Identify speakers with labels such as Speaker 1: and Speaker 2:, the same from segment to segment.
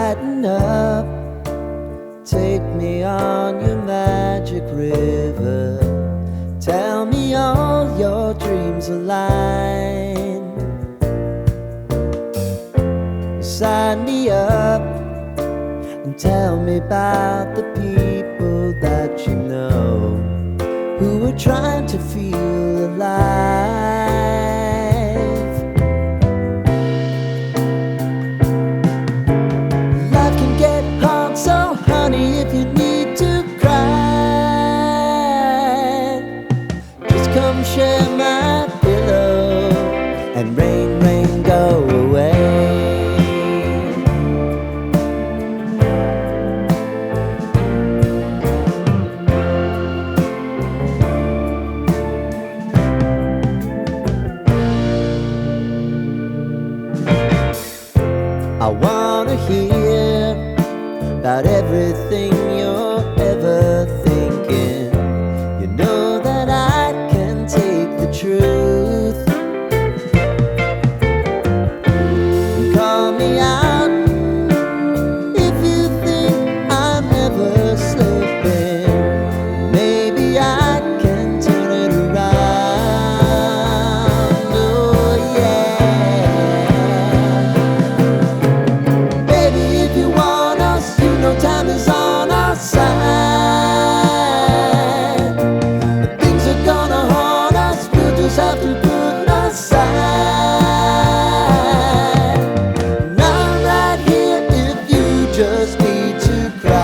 Speaker 1: Lighten up, take me on your magic river. Tell me all your dreams align. Sign me up and tell me about the people that you know who are trying to feel alive. Life can get hard, so honey, if you need to cry, just come share my pillow and rain, rain, go away. I wanna hear about everything you're ever thinking. You know that I can take the truth. Call me out if you think I'm ever slipping. Maybe I can turn it around. Oh yeah. Baby, if you want us, you know time is on our side. But things are gonna haunt us, we'll just have to put aside. And I'm right here if you just need to cry.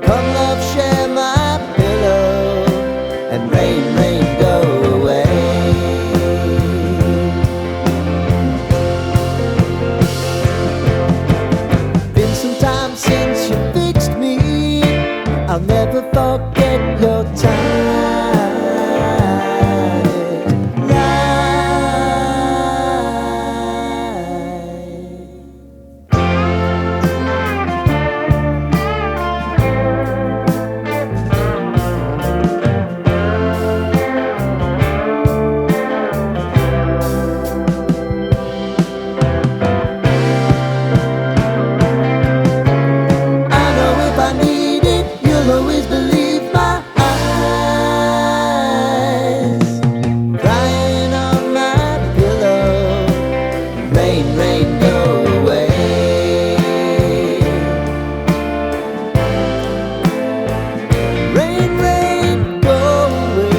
Speaker 1: Come love, share my pillow and rain, rain, go away. Been some time since you fixed me. I'll never forget your time. I know if I need it, you'll always believe my eyes. Crying on my pillow, rain, rain, go away. Rain, rain, go away.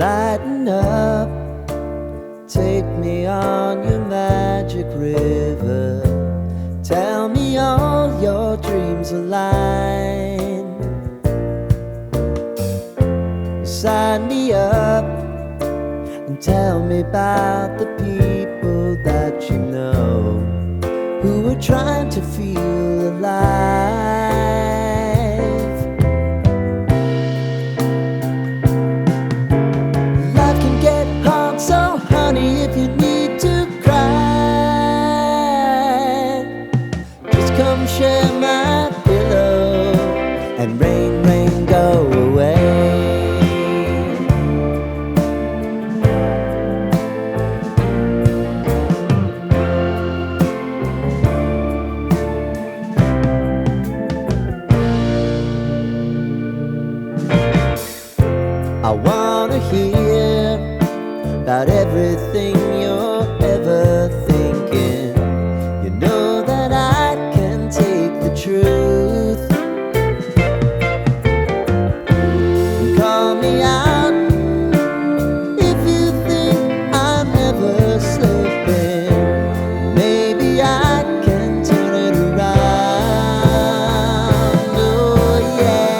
Speaker 1: Lighten up, take me on your magic river. Tell me all your dreams align. Sign me up and tell me about the people that you know who are trying to feel alive. Life can get hard, so honey, if you need to cry, just come share my pillow and rain, rain, go away. I wanna hear about everything you're ever thinking. You know that I can take the truth. Call me out if you think I'm ever slipping. Maybe I can turn it around. Oh yeah.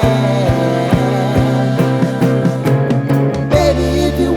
Speaker 1: Baby, if you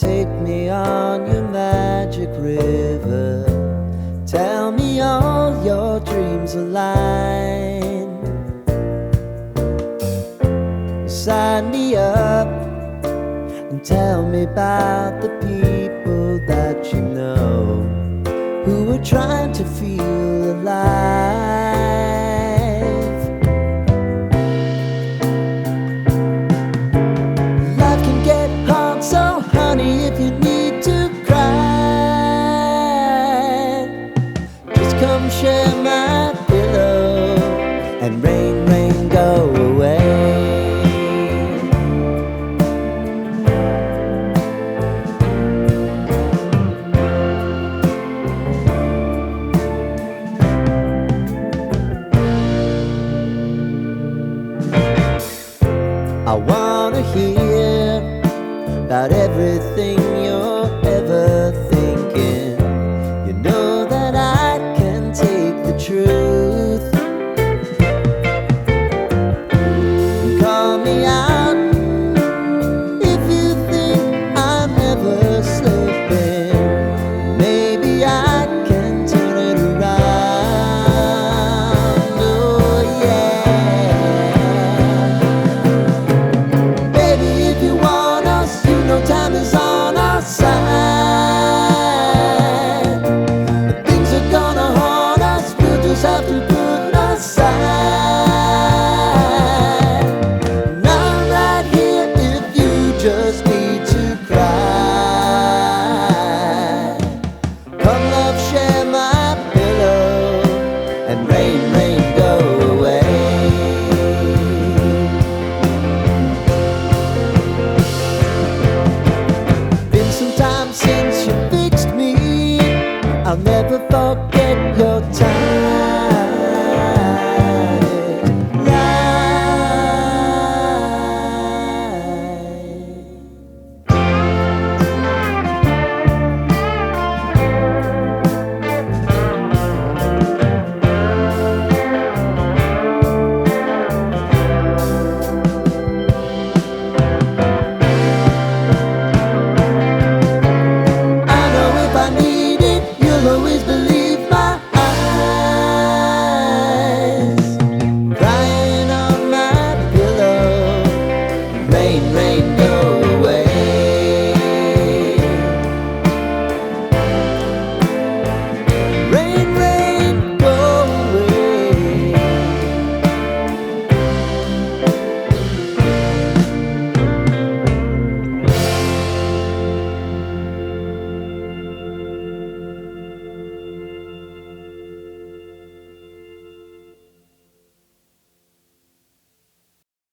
Speaker 1: take me on your magic river. Tell me all your dreams align. Sign me up and tell me about the people that you know who are trying to feel alive. Life can get hard, so honey, if you need to cry, just come share my pillow and rain, rain, go away. I wanna hear about everything you're ever thinking. You know that I can take the truth. Call me out if you think I'm ever slipping. Maybe I can turn it around. Oh yeah. Baby, if you want us, you know time is on our side. But things are gonna haunt us, we'll just have to put aside. And I'm right here if you just need to cry. Come love, share my pillow and rain, rain, go away. Been some time since you fixed me. I'll never forget your time.